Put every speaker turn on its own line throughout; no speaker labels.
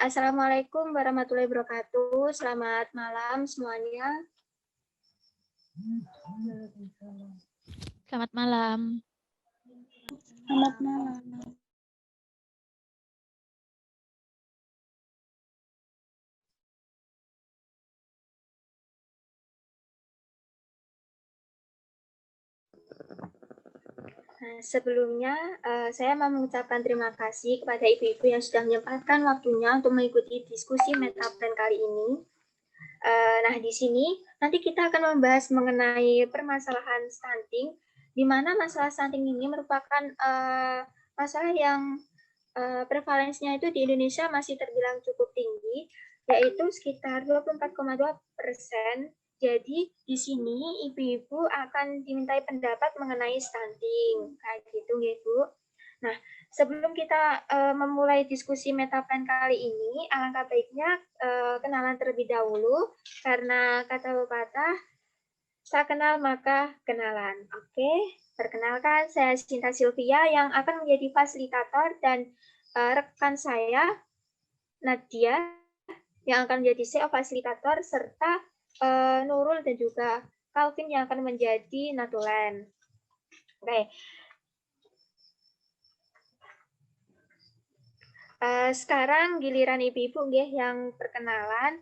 Assalamualaikum warahmatullahi wabarakatuh. Selamat malam semuanya.
Selamat malam.
Selamat malam.
Nah, sebelumnya saya mau mengucapkan terima kasih kepada ibu-ibu yang sudah menyempatkan waktunya untuk mengikuti diskusi Metaplan kali ini. Nah, di sini nanti kita akan membahas mengenai permasalahan stunting, di mana masalah stunting ini merupakan masalah yang prevalensinya itu di Indonesia masih terbilang cukup tinggi, yaitu sekitar 24,2%. Jadi di sini ibu-ibu akan dimintai pendapat mengenai stunting, kayak gitu ya Bu. Nah, sebelum kita memulai diskusi Metaplan kali ini, alangkah baiknya kenalan terlebih dahulu, karena kata pepatah, tak kenal maka kenalan. Oke, perkenalkan saya Cinta Sylvia yang akan menjadi fasilitator dan rekan saya Nadia yang akan menjadi CEO fasilitator serta Nurul dan juga Calvin yang akan menjadi Natulen. Oke. Sekarang giliran ibu-ibu yang perkenalan.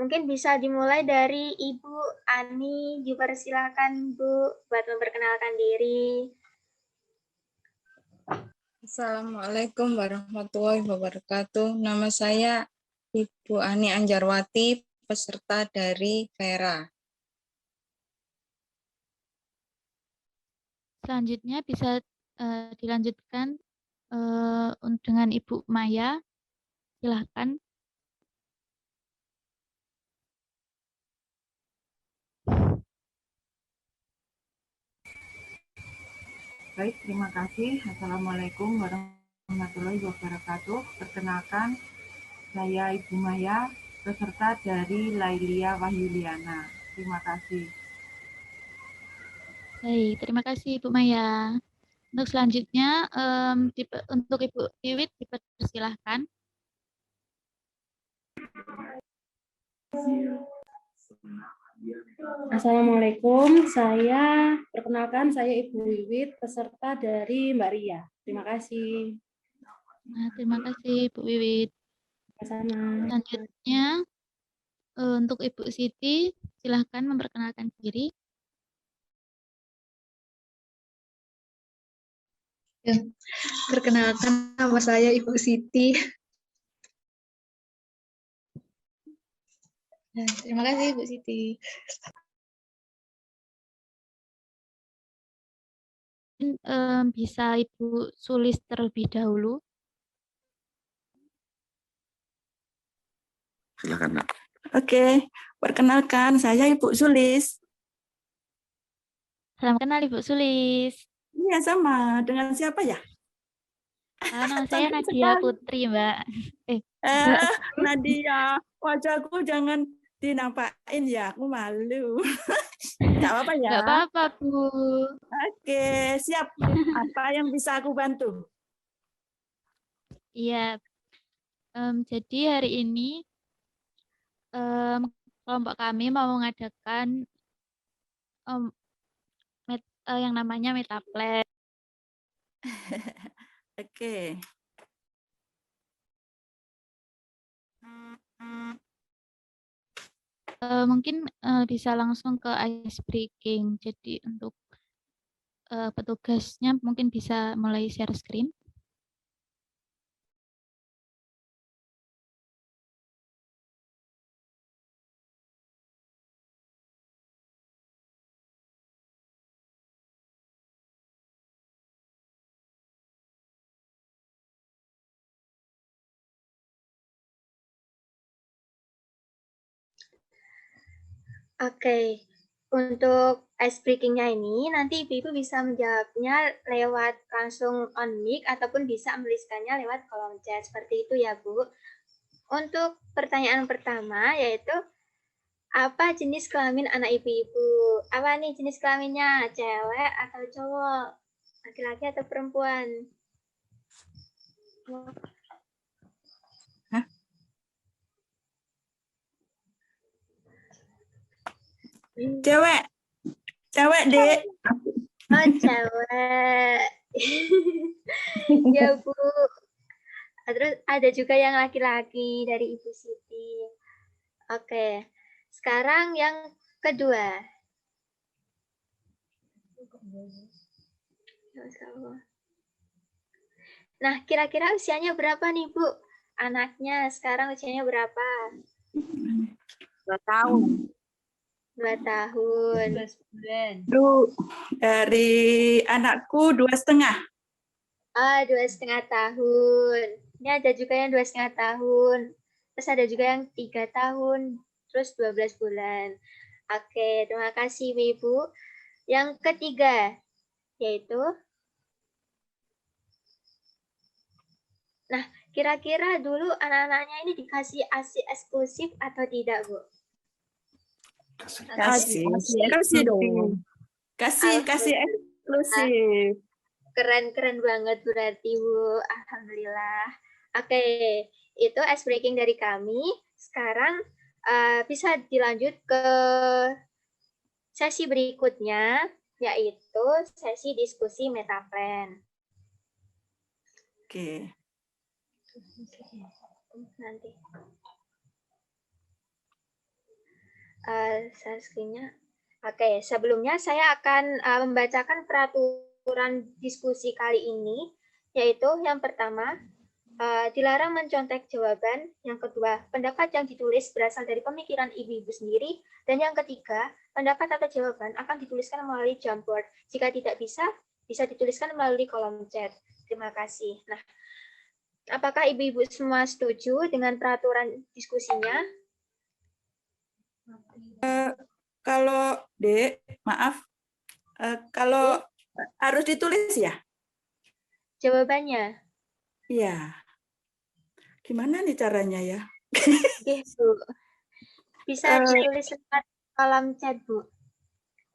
Mungkin bisa dimulai dari Ibu Ani. Dipersilakan Bu buat memperkenalkan diri.
Assalamualaikum warahmatullahi wabarakatuh. Nama saya Ibu Ani Anjarwati, peserta dari Vera.
Selanjutnya bisa dilanjutkan dengan Ibu Maya. Silahkan.
Baik, terima kasih. Assalamualaikum warahmatullahi wabarakatuh. Perkenalkan, saya Ibu Maya, peserta dari Lailia Wahyuliana. Terima kasih.
Baik, terima kasih Ibu Maya. Untuk selanjutnya, untuk Ibu Wiwit dipersilahkan.
Assalamualaikum, perkenalkan saya Ibu Wiwit, peserta dari Mbak Ria. Terima kasih.
Nah, terima kasih Bu Wiwit.
Sama.
Selanjutnya, untuk Ibu Siti, silahkan memperkenalkan diri.
Ya, perkenalkan nama saya Ibu Siti. Nah, terima kasih Ibu Siti.
Bisa Ibu Sulis terlebih dahulu.
Silakan, Nak.
Oke, perkenalkan saya Ibu Sulis.
Salam kenal Ibu Sulis.
Iya, sama. Dengan siapa ya?
Nama saya Nadia Putri, Mbak.
Nadia, wajahku jangan dinampakin ya, aku malu. Nggak apa-apa ya?
Nggak apa-apa, Bu.
Oke, siap. Apa yang bisa aku bantu?
Iya, jadi hari ini kelompok kami mau mengadakan yang namanya Metaplan.
Oke.
Mungkin bisa langsung ke ice breaking. Jadi untuk petugasnya mungkin bisa mulai share screen.
Oke, untuk ice breaking-nya ini nanti ibu-ibu bisa menjawabnya lewat langsung on mic ataupun bisa menuliskannya lewat kolom chat. Seperti itu ya Bu. Untuk pertanyaan pertama yaitu apa jenis kelamin anak ibu-ibu? Apa nih jenis kelaminnya? Cewek atau cowok? Laki-laki atau perempuan?
Cewek. Cewek, Dek.
Oh, cewek. Ya, Bu. Terus ada juga yang laki-laki dari Ibu Siti. Oke. Sekarang yang kedua. Nah, kira-kira usianya berapa nih, Bu? Anaknya sekarang usianya berapa?
2 tahun.
2 tahun.
Dari anakku 2,5.
Ah, 2,5 tahun. Ini ada juga yang 2,5 tahun. Terus ada juga yang 3 tahun. Terus 12 bulan. Oke, terima kasih Ibu. Yang ketiga, yaitu, nah, kira-kira dulu anak-anaknya ini dikasih ASI eksklusif atau tidak, Bu?
Kasih dong. Kasih eksklusif.
Keren-keren banget berarti, Bu. Alhamdulillah. Oke, itu ice breaking dari kami. Sekarang bisa dilanjut ke sesi berikutnya, yaitu sesi diskusi metaplan.
Oke.
Nanti. Share screen-nya. Oke, sebelumnya saya akan membacakan peraturan diskusi kali ini, yaitu yang pertama, dilarang mencontek jawaban. Yang kedua, pendapat yang ditulis berasal dari pemikiran ibu-ibu sendiri. Dan yang ketiga, pendapat atau jawaban akan dituliskan melalui Jamboard. Jika tidak bisa dituliskan melalui kolom chat. Terima kasih. Nah, apakah ibu-ibu semua setuju dengan peraturan diskusinya?
Kalau Dek, maaf, kalau harus ditulis ya?
Jawabannya?
Iya. Gimana nih caranya ya?
Gitu. Bisa ditulis lewat kolom chat, Bu.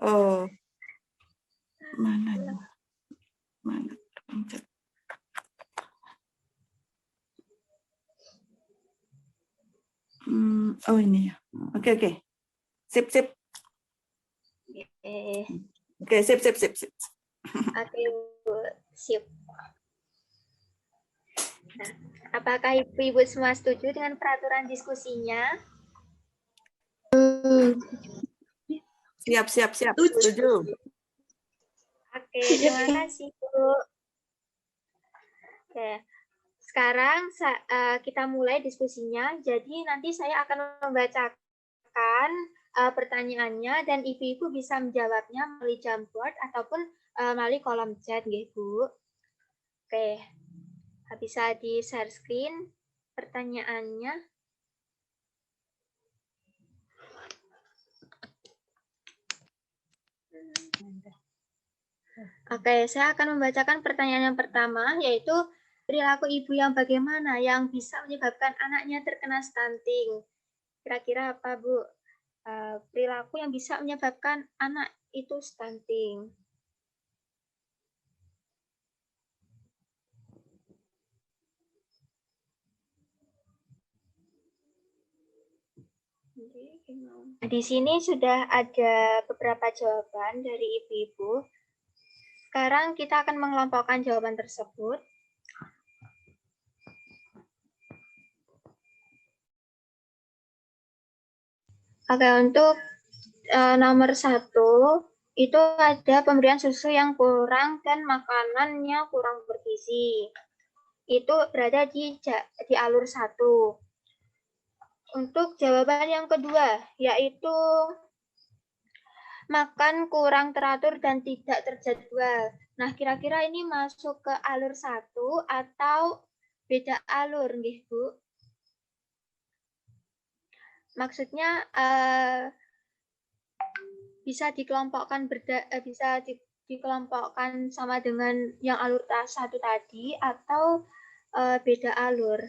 Oh. Mana? Kolom chat. Oh ini ya. Oke. Sip. Oke, sip.
Oke, Bu. Sip. Nah, apakah ibu-ibu semua setuju dengan peraturan diskusinya?
Siap. Setuju.
Oke, terima kasih, Bu. Oke, sekarang kita mulai diskusinya. Jadi nanti saya akan membacakan pertanyaannya dan ibu-ibu bisa menjawabnya melalui Jamboard ataupun melalui kolom chat, Bu. Oke, bisa di share screen pertanyaannya. Oke, saya akan membacakan pertanyaan yang pertama, yaitu perilaku ibu yang bagaimana yang bisa menyebabkan anaknya terkena stunting. Kira-kira apa, Bu? Perilaku yang bisa menyebabkan anak itu stunting. Di sini sudah ada beberapa jawaban dari ibu-ibu. Sekarang kita akan mengelompokkan jawaban tersebut. Oke, untuk nomor 1, itu ada pemberian susu yang kurang dan makanannya kurang bergizi. Itu berada di alur 1. Untuk jawaban yang kedua, yaitu makan kurang teratur dan tidak terjadwal. Nah, kira-kira ini masuk ke alur 1 atau beda alur, nggih, Bu? Maksudnya bisa dikelompokkan dikelompokkan sama dengan yang alur 1 tadi atau beda alur.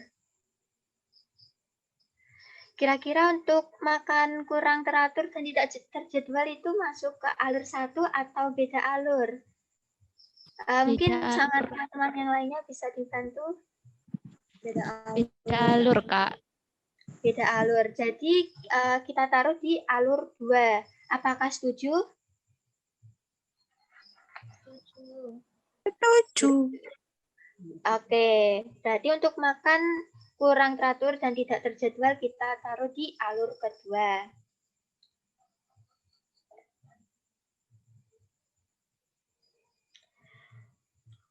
Kira-kira untuk makan kurang teratur dan tidak terjadwal itu masuk ke alur 1 atau beda alur? Mungkin sama teman-teman yang lainnya bisa dibantu.
Beda alur, Kak.
Beda alur. Jadi kita taruh di alur 2. Apakah setuju?
Setuju.
Oke, berarti untuk makan kurang teratur dan tidak terjadwal kita taruh di alur kedua.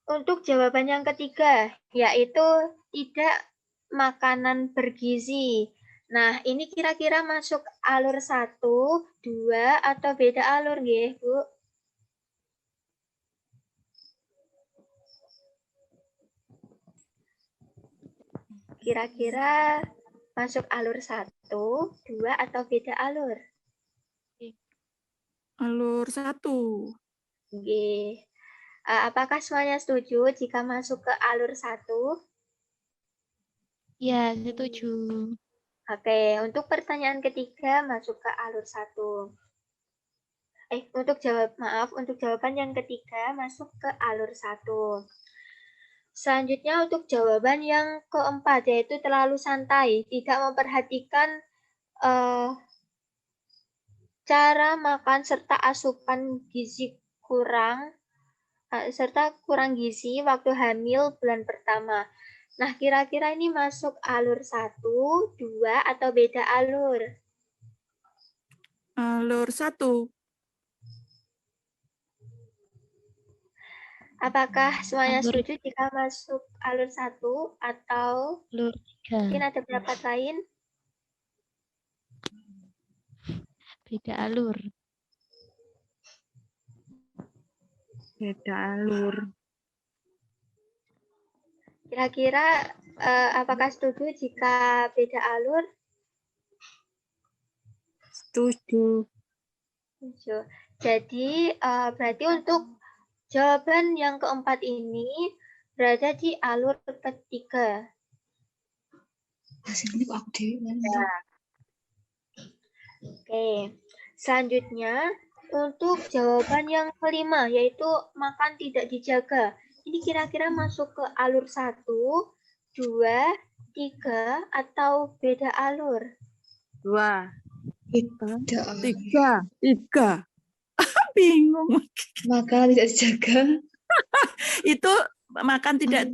Untuk jawaban yang ketiga, yaitu tidak makanan bergizi. Nah, ini kira-kira masuk alur 1, 2, atau beda alur, nggih, Bu? Kira-kira masuk alur 1, 2, atau beda alur?
Alur 1.
Nggih. Apakah semuanya setuju jika masuk ke alur 1?
Ya, setuju.
Oke, untuk pertanyaan ketiga masuk ke alur 1. Untuk jawaban yang ketiga masuk ke alur 1. Selanjutnya untuk jawaban yang keempat, yaitu terlalu santai, tidak memperhatikan cara makan serta asupan gizi serta kurang gizi waktu hamil bulan pertama. Nah, kira-kira ini masuk alur 1, 2, atau beda alur?
Alur 1.
Apakah semuanya
Alur-
setuju jika masuk alur 1 atau
Alur
mungkin
3.
ada pendapat lain?
Beda alur.
Beda alur.
Kira-kira apakah setuju jika beda alur?
Setuju.
Setuju. Jadi berarti untuk jawaban yang keempat ini berada di alur ketiga. Oke, selanjutnya untuk jawaban yang kelima, yaitu makan tidak dijaga. Ini kira-kira masuk ke alur 1, 2, 3, atau beda alur?
2.
3. Bingung.
Maka tidak dijaga.
Itu makan tidak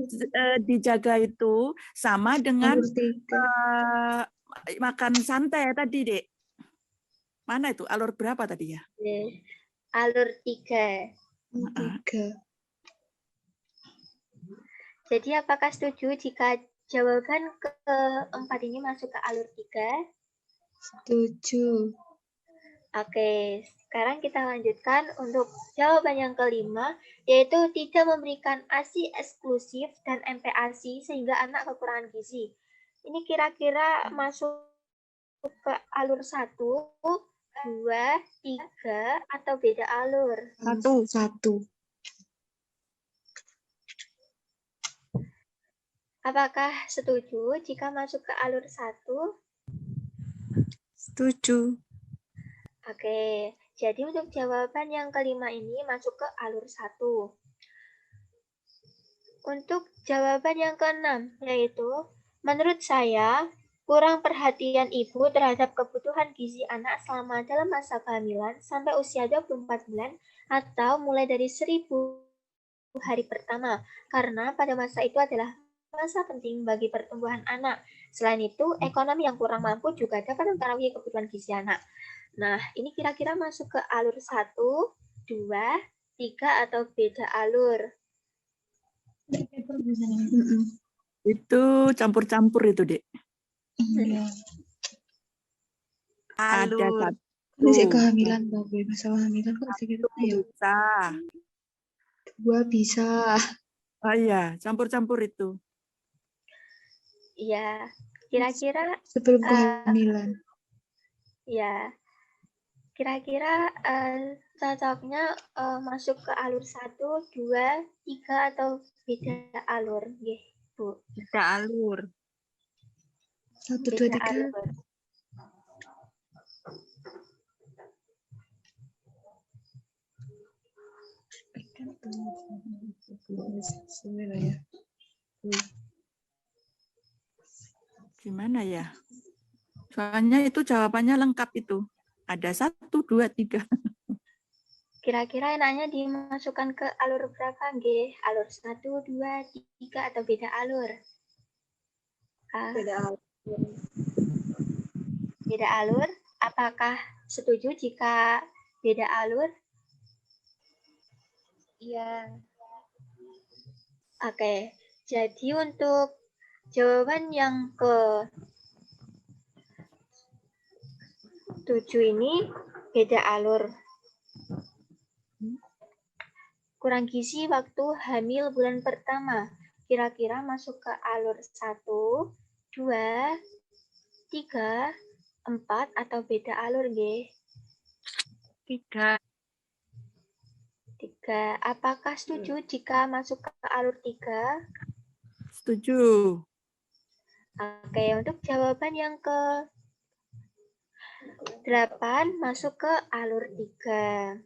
dijaga itu sama dengan
Alur 3.
makan santai tadi, Dek. Mana itu? Alur berapa tadi ya?
Alur 3.
3.
Jadi apakah setuju jika jawaban keempat ini masuk ke alur 3?
Setuju.
Oke, sekarang kita lanjutkan untuk jawaban yang kelima, yaitu tidak memberikan ASI eksklusif dan MPASI sehingga anak kekurangan gizi. Ini kira-kira masuk ke alur 1, 2, 3, atau beda alur?
1.
Apakah setuju jika masuk ke alur 1?
Setuju.
Oke, jadi untuk jawaban yang kelima ini masuk ke alur 1. Untuk jawaban yang keenam, yaitu menurut saya kurang perhatian ibu terhadap kebutuhan gizi anak selama dalam masa kehamilan sampai usia 24 bulan atau mulai dari 1000 hari pertama, karena pada masa itu adalah masa penting bagi pertumbuhan anak. Selain itu, ekonomi yang kurang mampu juga dapat mempengaruhi kebutuhan gizi anak. Nah, ini kira-kira masuk ke alur 1, 2, 3, atau beda alur?
Itu campur-campur itu, Dek.
Iya.
Ada
Alur.
satu.
Masih kehamilan, Mbak. Masalah kehamilan kok sedikit ya.
Bisa.
2 bisa.
Oh iya, campur-campur itu.
Iya, kira-kira
Sebelum kehamilan.
ya, kira-kira cocoknya masuk ke alur 1, 2, 3, atau beda alur, nggih, Bu?
Beda alur.
1, 2,
Beda
3.
alur.
Gimana ya? Soalnya itu jawabannya lengkap itu. Ada 1, 2, 3.
Kira-kira enaknya dimasukkan ke alur berapa, nggih? Alur 1, 2, 3 atau beda alur? Beda alur. Beda alur. Apakah setuju jika beda alur? Iya. Oke. Jadi untuk jawaban yang ke 7 ini beda alur. Kurang gizi waktu hamil bulan pertama. Kira-kira masuk ke alur 1, 2, 3, 4 atau beda alur, nggih?
3.
3. Apakah setuju jika masuk ke alur 3?
Setuju.
Oke, untuk jawaban yang ke 8 masuk ke alur 3.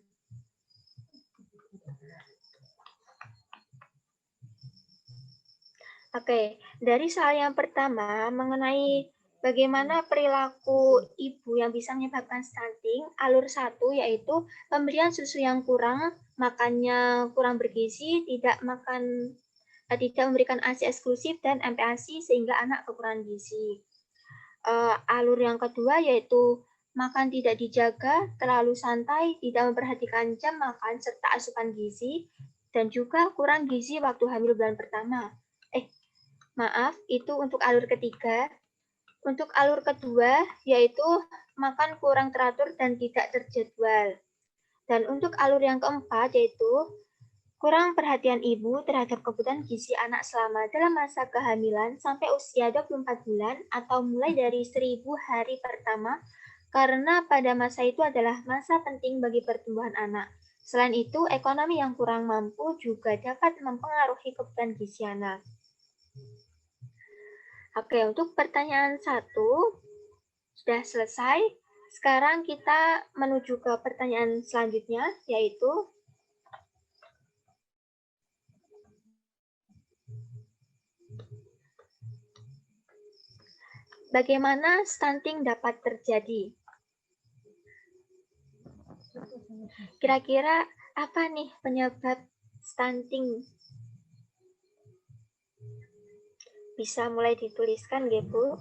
Oke, dari soal yang pertama mengenai bagaimana perilaku ibu yang bisa menyebabkan stunting, alur 1 yaitu pemberian susu yang kurang, makannya kurang bergizi, tidak memberikan ASI eksklusif dan MPASI sehingga anak kekurangan gizi. Alur yang kedua yaitu makan tidak dijaga, terlalu santai, tidak memperhatikan jam makan serta asupan gizi, dan juga kurang gizi waktu hamil bulan pertama. Maaf, itu untuk alur ketiga. Untuk alur kedua, yaitu makan kurang teratur dan tidak terjadwal. Dan untuk alur yang keempat, yaitu kurang perhatian ibu terhadap kebutuhan gizi anak selama dalam masa kehamilan sampai usia 24 bulan atau mulai dari 1000 hari pertama, karena pada masa itu adalah masa penting bagi pertumbuhan anak. Selain itu, ekonomi yang kurang mampu juga dapat mempengaruhi kebutuhan gizi anak. Oke, untuk pertanyaan 1 sudah selesai. Sekarang kita menuju ke pertanyaan selanjutnya, yaitu bagaimana stunting dapat terjadi? Kira-kira apa nih penyebab stunting? Bisa mulai dituliskan, nggih, Bu?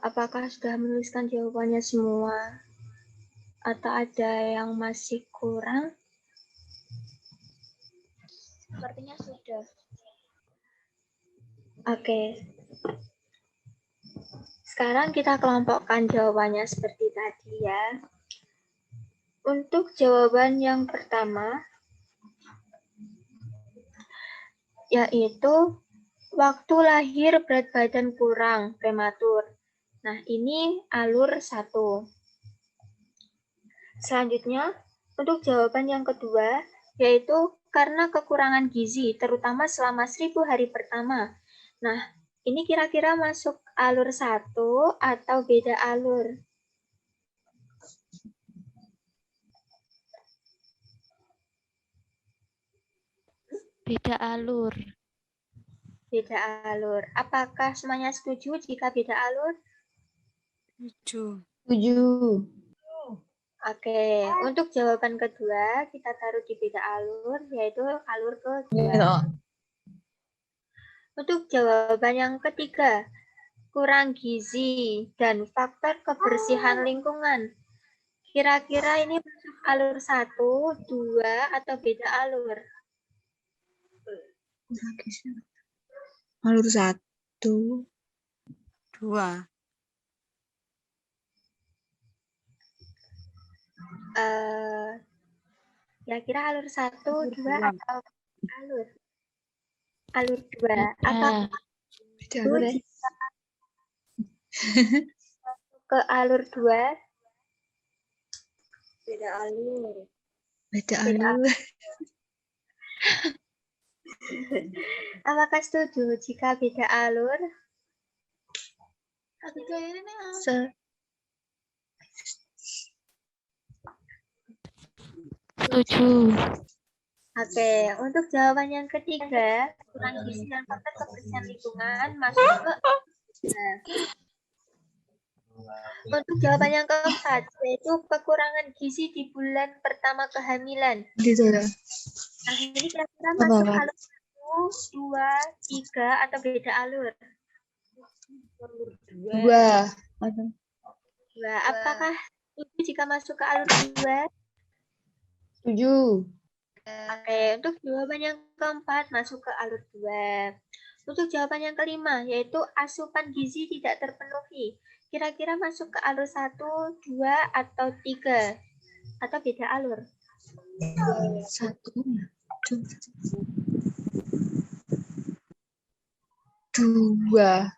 Apakah sudah menuliskan jawabannya semua? Atau ada yang masih kurang? Sepertinya sudah. Oke. Sekarang kita kelompokkan jawabannya seperti tadi ya. Untuk jawaban yang pertama, yaitu waktu lahir berat badan kurang, prematur. Nah, ini alur 1. Selanjutnya, untuk jawaban yang kedua, yaitu karena kekurangan gizi, terutama selama 1000 hari pertama. Nah, ini kira-kira masuk alur 1 atau beda alur?
Beda alur.
Beda alur. Apakah semuanya setuju jika beda alur?
Setuju.
Oke, untuk jawaban kedua kita taruh di beda alur, yaitu alur kedua. Untuk jawaban yang ketiga, kurang gizi dan faktor kebersihan lingkungan. Kira-kira ini masuk alur 1, 2, atau beda alur?
Alur 1.
2.
Kira-kira alur 1, 2, atau alur? Alur 2. Apakah
Beda alur ya?
ke alur 2?
Beda alur. Beda alur.
Apakah setuju jika beda alur?
Setuju.
Oke, untuk jawaban yang ketiga, kurang gizi dan faktor kebersihan lingkungan masuk ke nah, untuk jawaban yang keempat, yaitu kekurangan gizi di bulan pertama kehamilan. Nah, ini kira-kira masuk alur 1, 2, 3, atau beda alur?
Dua.
Dua. Apakah setuju jika masuk ke alur 2?
Setuju.
Oke, untuk jawaban yang keempat masuk ke alur 2. Untuk jawaban yang kelima, yaitu asupan gizi tidak terpenuhi. Kira-kira masuk ke alur 1, 2, atau 3? Atau beda alur?
1, 2.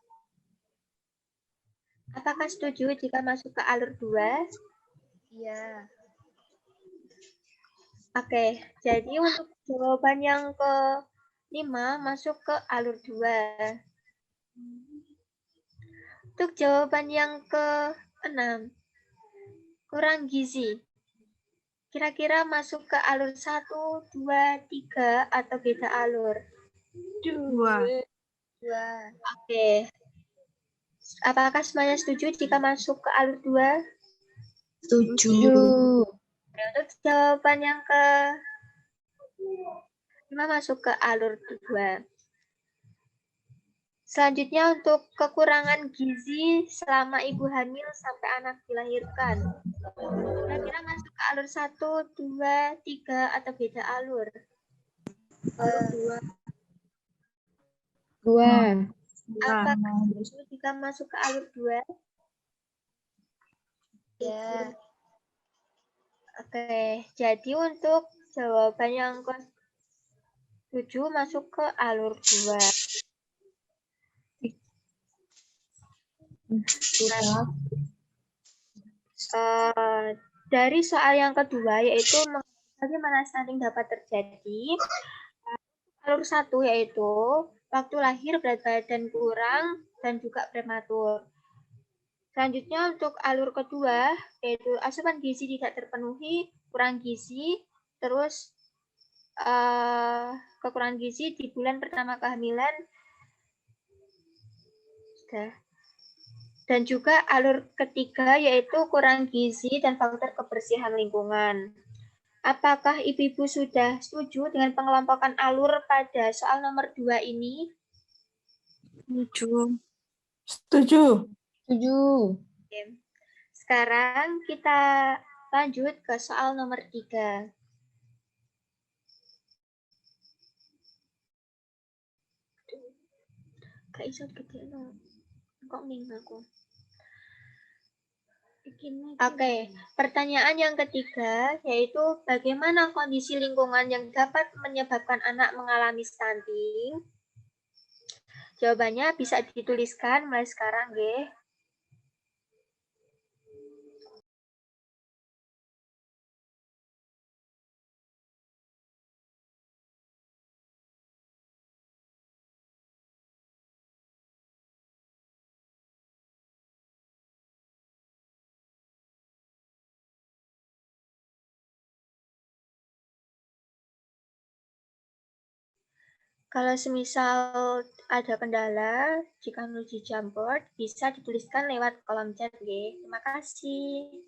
Apakah setuju jika masuk ke alur 2?
Iya.
Oke, jadi untuk jawaban yang kelima masuk ke alur 2. Untuk jawaban yang ke-6, kurang gizi. Kira-kira masuk ke alur 1, 2, 3, atau beda alur?
2.
Oke. Apakah semuanya setuju jika masuk ke alur 2?
Setuju.
Untuk jawaban yang ke-5 masuk ke alur 2. Selanjutnya untuk kekurangan gizi selama ibu hamil sampai anak dilahirkan. Kira-kira masuk ke alur 1, 2, 3, atau beda alur? Alur 2.
2.
Apakah setuju jika masuk ke alur 2? Ya. Oke, jadi untuk jawaban yang ke-7 masuk ke alur 2. Dari soal yang kedua, yaitu bagaimana stunting dapat terjadi. Alur 1 yaitu waktu lahir berat badan kurang dan juga prematur. Selanjutnya untuk alur kedua, yaitu asupan gizi tidak terpenuhi, kurang gizi, terus kekurangan gizi di bulan pertama kehamilan, dan juga alur ketiga yaitu kurang gizi dan faktor kebersihan lingkungan. Apakah ibu-ibu sudah setuju dengan pengelompokan alur pada soal nomor 2 ini?
Setuju. Setuju.
Setuju.
Oke. Sekarang kita lanjut ke soal nomor 3. Gak iso gede no. Kok ning aku. Oke, pertanyaan yang ketiga yaitu bagaimana kondisi lingkungan yang dapat menyebabkan anak mengalami stunting? Jawabannya bisa dituliskan mulai sekarang, nggih. Kalau semisal ada kendala, jika menuju Jamboard, bisa dituliskan lewat kolom chat, nggih. Terima kasih.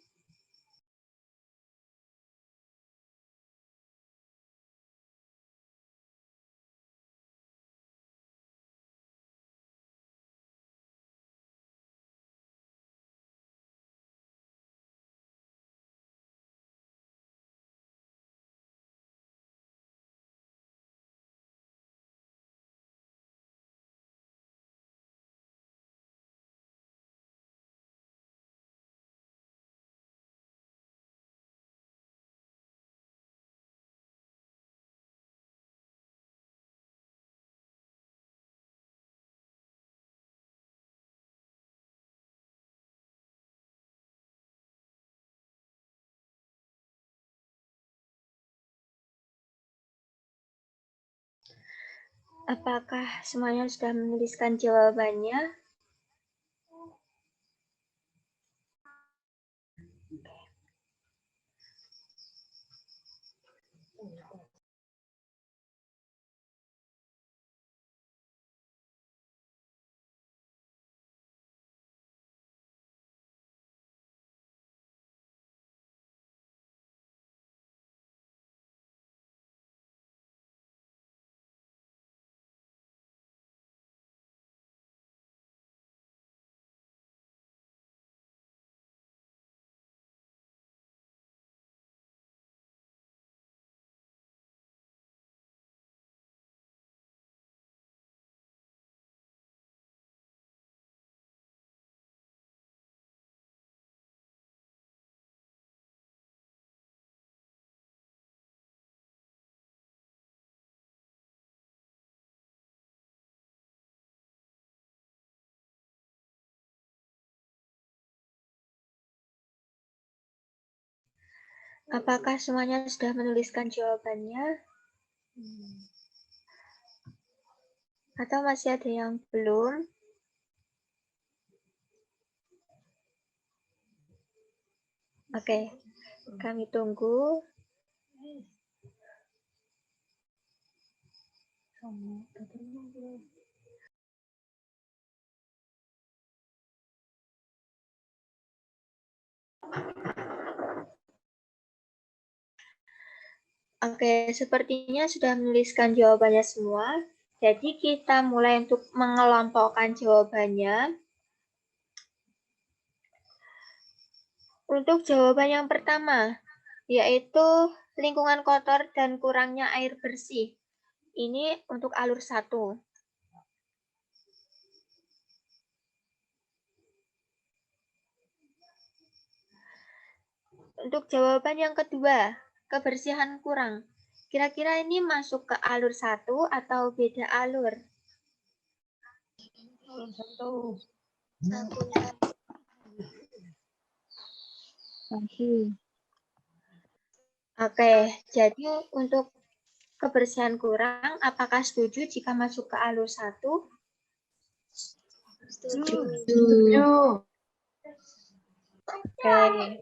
Apakah semuanya sudah menuliskan jawabannya? Apakah semuanya sudah menuliskan jawabannya? Atau masih ada yang belum? Oke, kami tunggu. Oke, sepertinya sudah menuliskan jawabannya semua. Jadi kita mulai untuk mengelompokkan jawabannya. Untuk jawaban yang pertama, yaitu lingkungan kotor dan kurangnya air bersih. Ini untuk alur 1. Untuk jawaban yang kedua, kebersihan kurang. Kira-kira ini masuk ke alur 1 atau beda alur? Oke, jadi untuk kebersihan kurang, apakah setuju jika masuk ke alur 1?
Setuju.
Oke.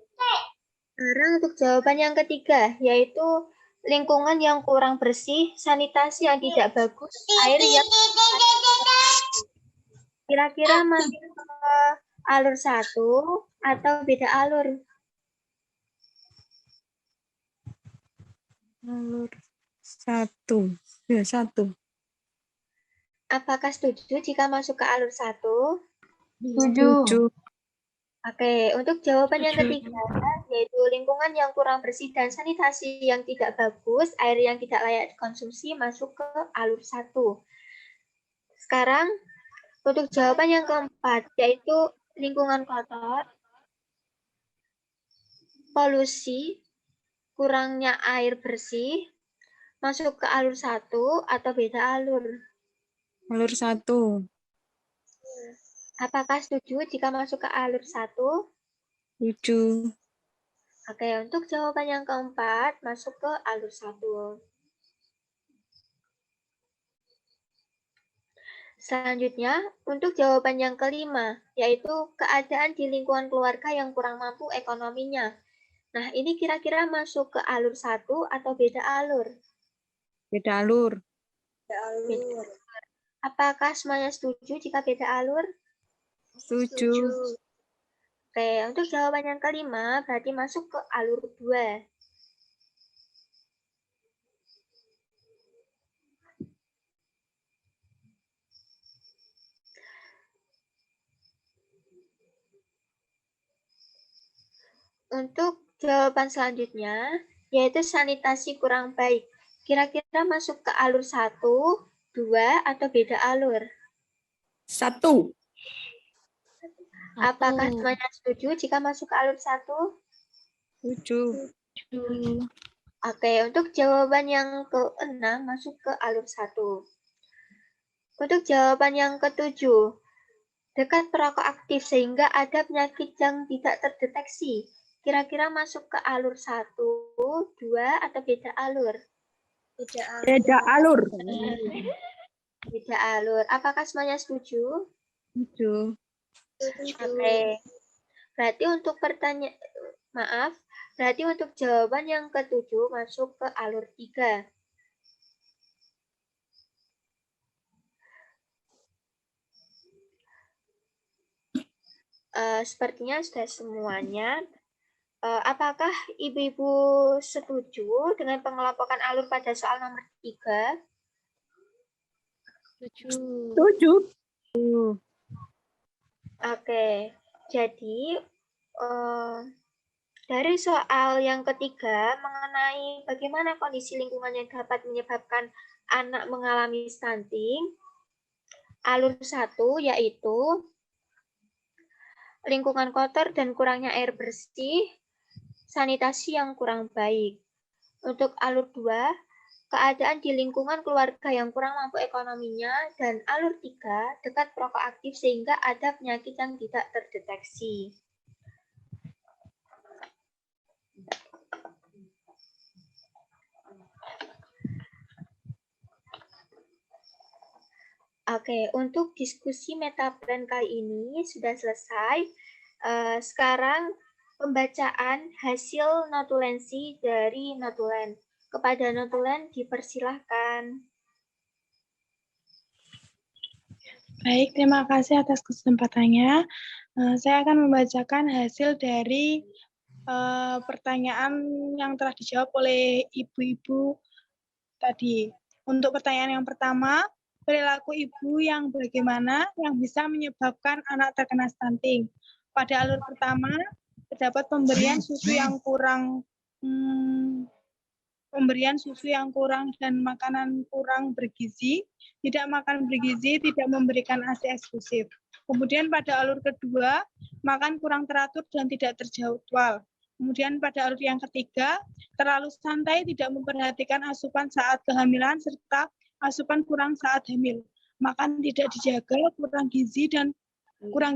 Sekarang untuk jawaban yang ketiga, yaitu lingkungan yang kurang bersih, sanitasi yang tidak bagus, air yang kira-kira masuk ke alur 1 atau beda alur?
Alur 1. Ya, 1.
Apakah setuju jika masuk ke alur 1?
Setuju.
Oke, untuk jawaban yang ketiga, yaitu lingkungan yang kurang bersih dan sanitasi yang tidak bagus, air yang tidak layak dikonsumsi masuk ke alur 1. Sekarang, untuk jawaban yang keempat, yaitu lingkungan kotor, polusi, kurangnya air bersih, masuk ke alur 1 atau beda alur?
Alur 1.
Apakah setuju jika masuk ke alur 1?
Setuju.
Oke, untuk jawaban yang keempat, masuk ke alur 1. Selanjutnya, untuk jawaban yang kelima, yaitu keadaan di lingkungan keluarga yang kurang mampu ekonominya. Nah, ini kira-kira masuk ke alur 1 atau beda alur?
Beda alur.
Beda. Apakah semuanya setuju jika beda alur?
Setuju.
Oke, untuk jawaban yang kelima, berarti masuk ke alur 2. Untuk jawaban selanjutnya, yaitu sanitasi kurang baik. Kira-kira masuk ke alur 1, 2, atau beda alur?
1.
Apakah semuanya setuju jika masuk ke alur 1?
Setuju.
Oke, untuk jawaban yang ke-6 masuk ke alur 1. Untuk jawaban yang ke-7, dekat perokok aktif sehingga ada penyakit yang tidak terdeteksi. Kira-kira masuk ke alur 1, 2, atau beda alur?
Beda alur.
Beda alur. Apakah semuanya setuju?
Setuju.
Oke. Berarti untuk berarti untuk jawaban yang ke-7 masuk ke alur 3. Sepertinya sudah semuanya. Apakah ibu-ibu setuju dengan pengelompokan alur pada soal nomor 3?
Setuju.
Oke, jadi dari soal yang ketiga mengenai bagaimana kondisi lingkungan yang dapat menyebabkan anak mengalami stunting, alur 1 yaitu lingkungan kotor dan kurangnya air bersih, sanitasi yang kurang baik. Untuk alur 2, keadaan di lingkungan keluarga yang kurang mampu ekonominya, dan alur 3, dekat perokok aktif sehingga ada penyakit yang tidak terdeteksi. Oke, untuk diskusi metaplan kali ini sudah selesai. Sekarang pembacaan hasil notulensi dari notulen. Kepada notulen dipersilahkan.
Baik, terima kasih atas kesempatannya. Saya akan membacakan hasil dari pertanyaan yang telah dijawab oleh ibu-ibu tadi. Untuk pertanyaan yang pertama, perilaku ibu yang bagaimana yang bisa menyebabkan anak terkena stunting. Pada alur pertama, terdapat pemberian susu yang kurang dan makanan kurang bergizi, tidak makan bergizi, tidak memberikan ASI eksklusif. Kemudian pada alur kedua, makan kurang teratur dan tidak terjadwal. Kemudian pada alur yang ketiga, terlalu santai, tidak memperhatikan asupan saat kehamilan, serta asupan kurang saat hamil. Makan tidak dijaga, kurang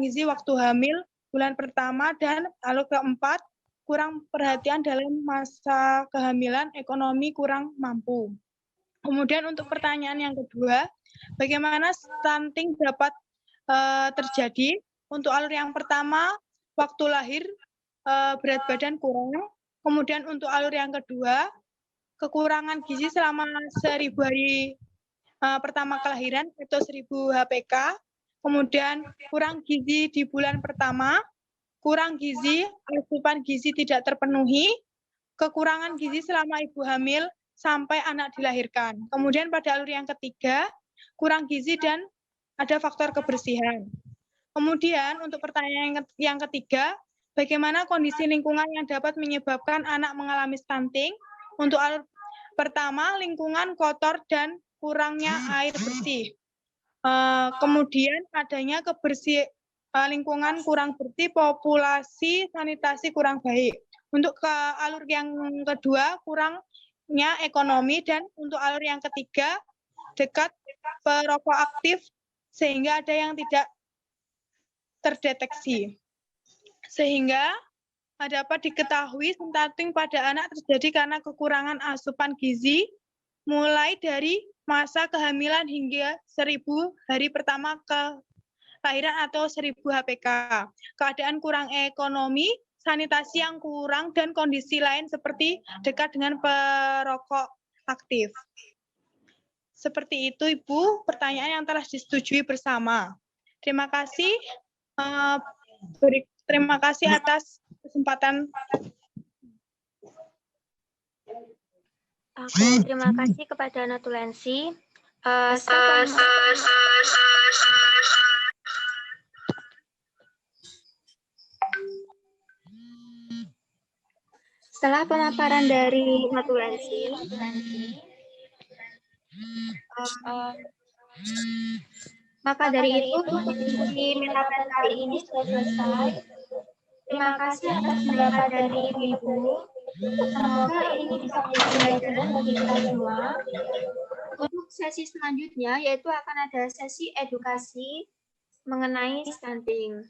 gizi waktu hamil, bulan pertama, dan alur keempat, kurang perhatian dalam masa kehamilan, ekonomi kurang mampu. Kemudian untuk pertanyaan yang kedua, bagaimana stunting dapat terjadi? Untuk alur yang pertama, waktu lahir berat badan kurang. Kemudian untuk alur yang kedua, kekurangan gizi selama 1000 hari pertama kelahiran atau 1000 HPK. Kemudian kurang gizi di bulan pertama, kurang gizi, asupan gizi tidak terpenuhi, kekurangan gizi selama ibu hamil sampai anak dilahirkan. Kemudian pada alur yang ketiga, kurang gizi dan ada faktor kebersihan. Kemudian untuk pertanyaan yang ketiga, bagaimana kondisi lingkungan yang dapat menyebabkan anak mengalami stunting? Untuk alur pertama, lingkungan kotor dan kurangnya air bersih. Kemudian adanya lingkungan kurang bersih, populasi sanitasi kurang baik. Untuk ke alur yang kedua, kurangnya ekonomi, dan untuk alur yang ketiga, dekat perokok aktif sehingga ada yang tidak terdeteksi. Sehingga dapat diketahui stunting pada anak terjadi karena kekurangan asupan gizi mulai dari masa kehamilan hingga 1000 hari pertama kelahiran atau 1000 HPK. Keadaan kurang ekonomi, sanitasi yang kurang, dan kondisi lain seperti dekat dengan perokok aktif. Seperti itu, Ibu, pertanyaan yang telah disetujui bersama. Terima kasih. Terima kasih atas kesempatan.
Oke, terima kasih kepada notulensi. Setelah pemaparan dari notulensi, maka dari itu, diskusi metaplan kali ini sudah selesai. Terima kasih atas pendapat dari Ibu. Semoga ini bisa menjadi pelajaran bagi kita semua. Untuk sesi selanjutnya, yaitu akan ada sesi edukasi mengenai stunting.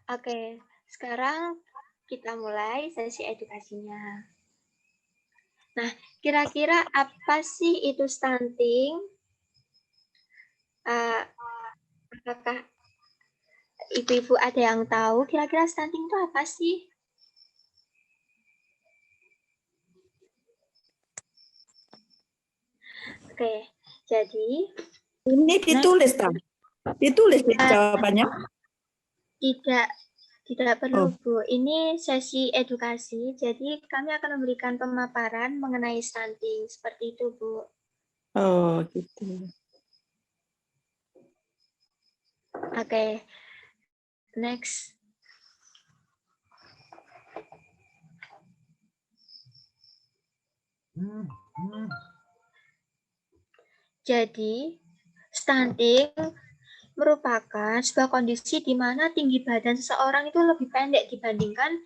Oke, sekarang kita mulai sesi edukasinya. Nah, kira-kira apa sih itu stunting? Apakah ibu-ibu ada yang tahu kira-kira stunting itu apa sih? Oke, jadi
Ini ditulis, Tam. Ditulis jawabannya.
Tidak perlu, Bu. Ini sesi edukasi, jadi kami akan memberikan pemaparan mengenai stunting. Seperti itu, Bu.
Oh, gitu.
Oke. Next. Jadi, stunting merupakan sebuah kondisi di mana tinggi badan seseorang itu lebih pendek dibandingkan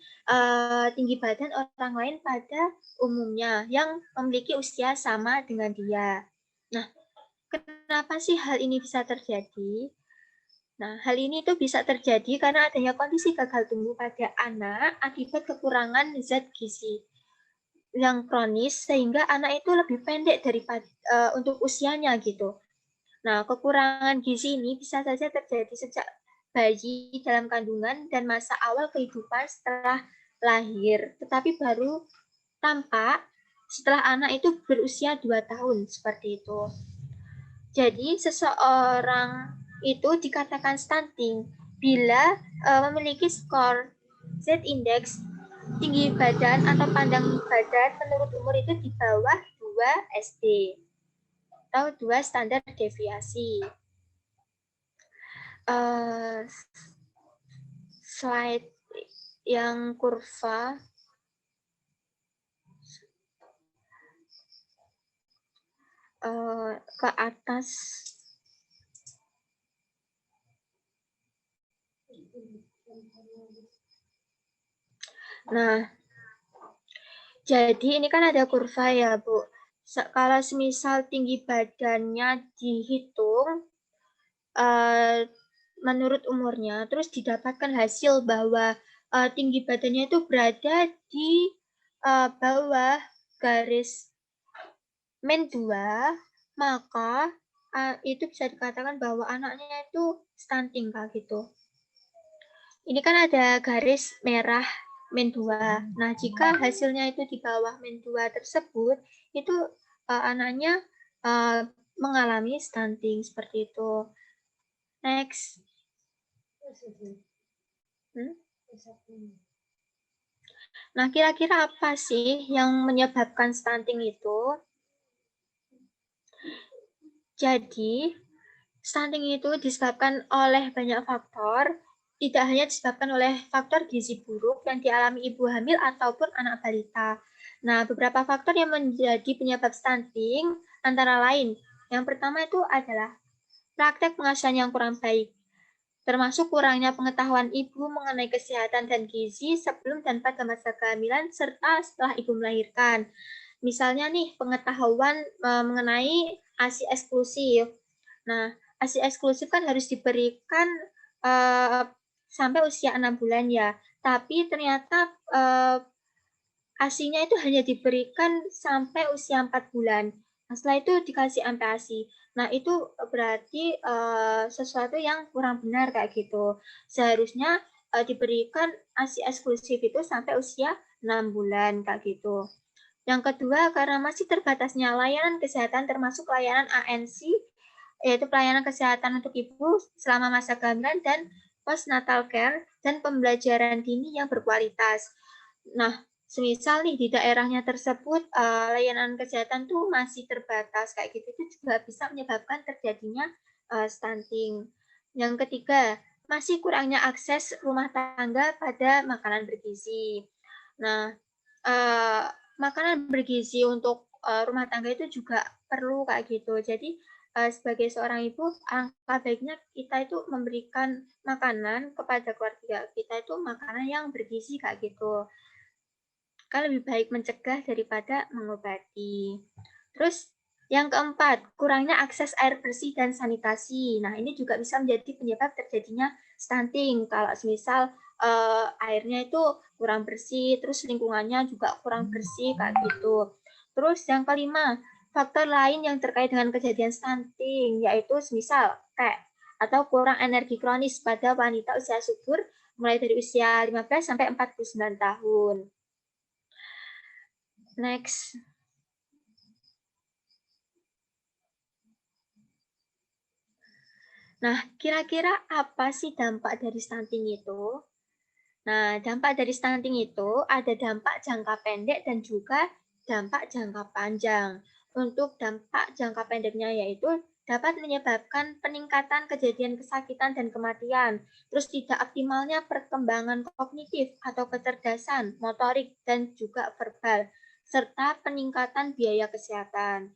tinggi badan orang lain pada umumnya yang memiliki usia sama dengan dia. Nah, kenapa sih hal ini bisa terjadi? Nah, hal ini itu bisa terjadi karena adanya kondisi gagal tumbuh pada anak akibat kekurangan zat gizi yang kronis sehingga anak itu lebih pendek daripada untuk usianya gitu. Nah, kekurangan gizi ini bisa saja terjadi sejak bayi dalam kandungan dan masa awal kehidupan setelah lahir, tetapi baru tampak setelah anak itu berusia 2 tahun, seperti itu. Jadi, seseorang itu dikatakan stunting bila memiliki skor Z-index tinggi badan atau pandang badan menurut umur itu di bawah 2 SD atau 2 standar deviasi. Slide yang kurva ke atas. Nah, jadi ini kan ada kurva ya, Bu. Kalau semisal tinggi badannya dihitung menurut umurnya, terus didapatkan hasil bahwa tinggi badannya itu berada di bawah garis min 2, maka itu bisa dikatakan bahwa anaknya itu stunting Kak gitu. Ini kan ada garis merah min 2. Nah, jika hasilnya itu di bawah min 2 tersebut, itu anaknya mengalami stunting seperti itu. Next. Nah, kira-kira apa sih yang menyebabkan stunting itu? Jadi, stunting itu disebabkan oleh banyak faktor, tidak hanya disebabkan oleh faktor gizi buruk yang dialami ibu hamil ataupun anak balita. Nah, beberapa faktor yang menjadi penyebab stunting antara lain, yang pertama itu adalah praktek pengasuhan yang kurang baik, termasuk kurangnya pengetahuan ibu mengenai kesehatan dan gizi sebelum dan pada masa kehamilan serta setelah ibu melahirkan. Misalnya nih, pengetahuan mengenai ASI eksklusif. Nah, ASI eksklusif kan harus diberikan sampai usia 6 bulan ya, tapi ternyata ASI-nya itu hanya diberikan sampai usia 4 bulan. Nah, setelah itu dikasih MPASI. Nah, itu berarti sesuatu yang kurang benar kayak gitu. Seharusnya diberikan ASI eksklusif itu sampai usia 6 bulan kayak gitu. Yang kedua, karena masih terbatasnya layanan kesehatan termasuk layanan ANC, yaitu pelayanan kesehatan untuk ibu selama masa kehamilan dan postnatal care dan pembelajaran dini yang berkualitas. Nah, semisal nih di daerahnya tersebut layanan kesehatan tuh masih terbatas kayak gitu, itu juga bisa menyebabkan terjadinya stunting. Yang ketiga, masih kurangnya akses rumah tangga pada makanan bergizi. Nah, makanan bergizi untuk rumah tangga itu juga perlu kayak gitu. Jadi sebagai seorang ibu, alangkah baiknya kita itu memberikan makanan kepada keluarga kita itu makanan yang bergizi kayak gitu. Kan lebih baik mencegah daripada mengobati. Terus yang keempat, kurangnya akses air bersih dan sanitasi. Nah, ini juga bisa menjadi penyebab terjadinya stunting. Kalau semisal airnya itu kurang bersih, terus lingkungannya juga kurang bersih kayak gitu. Terus yang kelima, faktor lain yang terkait dengan kejadian stunting yaitu semisal kayak atau kurang energi kronis pada wanita usia subur mulai dari usia 15 sampai 49 tahun. Next. Nah, kira-kira apa sih dampak dari stunting itu? Nah, dampak dari stunting itu ada dampak jangka pendek dan juga dampak jangka panjang. Untuk dampak jangka pendeknya yaitu dapat menyebabkan peningkatan kejadian kesakitan dan kematian, terus tidak optimalnya perkembangan kognitif atau kecerdasan, motorik, dan juga verbal, serta peningkatan biaya kesehatan.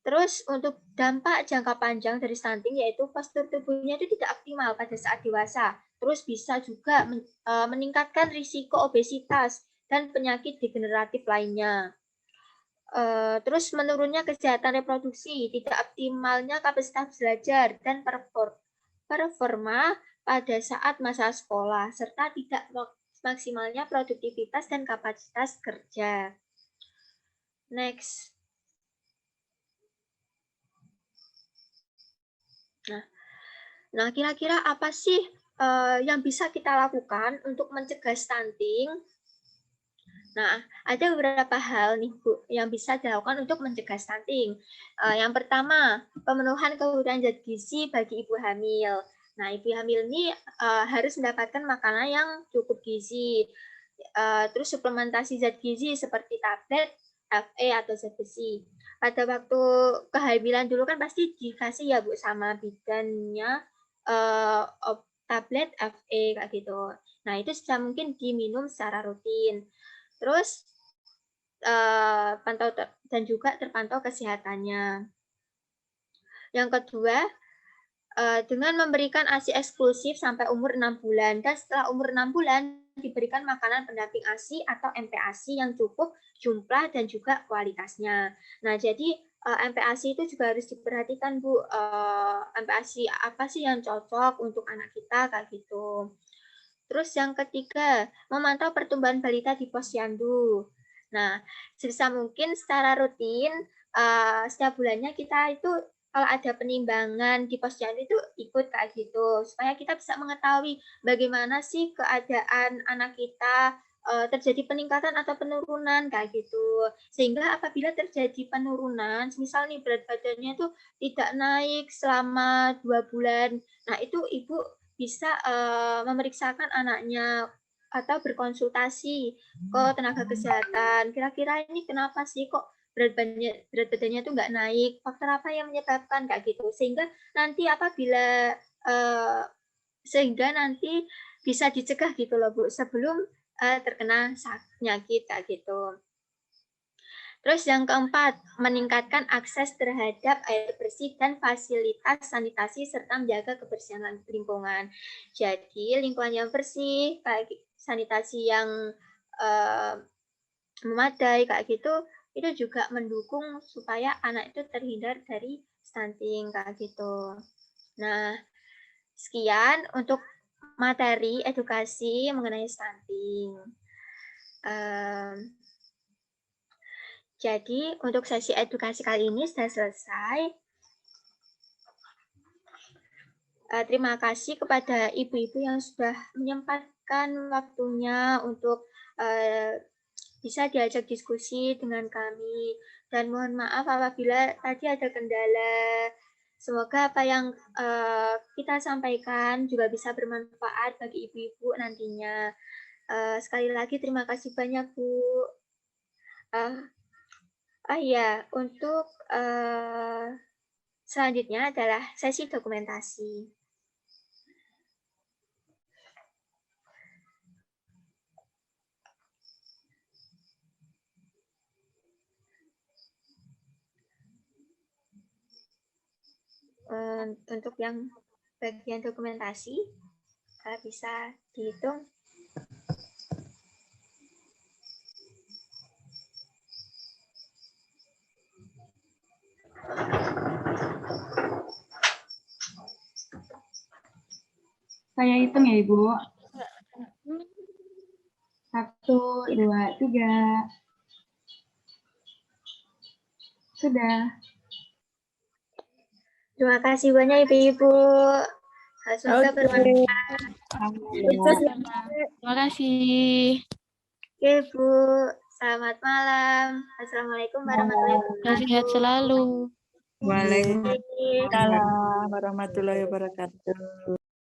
Terus untuk dampak jangka panjang dari stunting yaitu postur tubuhnya itu tidak optimal pada saat dewasa. Terus bisa juga meningkatkan risiko obesitas dan penyakit degeneratif lainnya. Terus menurunnya kesehatan reproduksi, tidak optimalnya kapasitas belajar dan performa pada saat masa sekolah, serta tidak maksimalnya produktivitas dan kapasitas kerja. Next. Nah, kira-kira apa sih yang bisa kita lakukan untuk mencegah stunting? Nah, ada beberapa hal nih Bu yang bisa dilakukan untuk mencegah stunting. Yang pertama, pemenuhan kebutuhan zat gizi bagi ibu hamil. Nah, ibu hamil ini harus mendapatkan makanan yang cukup gizi. Terus suplementasi zat gizi seperti tablet, Fe atau zat besi. Pada waktu kehamilan dulu kan pasti dikasih ya Bu sama bidannya tablet Fe kayak gitu. Nah, itu sudah mungkin diminum secara rutin. Terus pantau dan juga terpantau kesehatannya. Yang kedua, dengan memberikan ASI eksklusif sampai umur 6 bulan dan setelah umur 6 bulan diberikan makanan pendamping ASI atau MPASI yang cukup jumlah dan juga kualitasnya. Nah, jadi MPASI itu juga harus diperhatikan Bu. MPASI apa sih yang cocok untuk anak kita kayak gitu. Terus yang ketiga, memantau pertumbuhan balita di posyandu. Nah, sebisa mungkin secara rutin, setiap bulannya kita itu kalau ada penimbangan di posyandu itu ikut kayak gitu, supaya kita bisa mengetahui bagaimana sih keadaan anak kita, terjadi peningkatan atau penurunan kayak gitu. Sehingga apabila terjadi penurunan, misal nih berat badannya itu tidak naik selama 2 bulan, nah itu ibu bisa memeriksakan anaknya atau berkonsultasi ke tenaga kesehatan. Kira-kira ini kenapa sih kok berat badannya tuh nggak naik? Faktor apa yang menyebabkan kayak gitu? Sehingga nanti bisa dicegah gitu loh Bu sebelum terkena penyakit kayak gitu. Terus yang keempat, meningkatkan akses terhadap air bersih dan fasilitas sanitasi serta menjaga kebersihan lingkungan. Jadi lingkungan yang bersih, kayak sanitasi yang memadai kayak gitu, itu juga mendukung supaya anak itu terhindar dari stunting kayak gitu. Nah, sekian untuk materi edukasi mengenai stunting. Jadi, untuk sesi edukasi kali ini sudah selesai. Terima kasih kepada ibu-ibu yang sudah menyempatkan waktunya untuk bisa diajak diskusi dengan kami. Dan mohon maaf apabila tadi ada kendala. Semoga apa yang kita sampaikan juga bisa bermanfaat bagi ibu-ibu nantinya. Sekali lagi terima kasih banyak Bu. Iya, untuk selanjutnya adalah sesi dokumentasi. Untuk yang bagian dokumentasi, bisa dihitung.
Saya hitung ya Ibu. 1, 2, 3. Sudah.
Terima kasih banyak Ibu-ibu. Semoga bermanfaat.
Terima kasih.
Oke Bu, selamat malam. Assalamualaikum warahmatullahi wabarakatuh.
Sehat selalu.
Waalaikumsalam
Waalaikumsalam warahmatullahi wabarakatuh.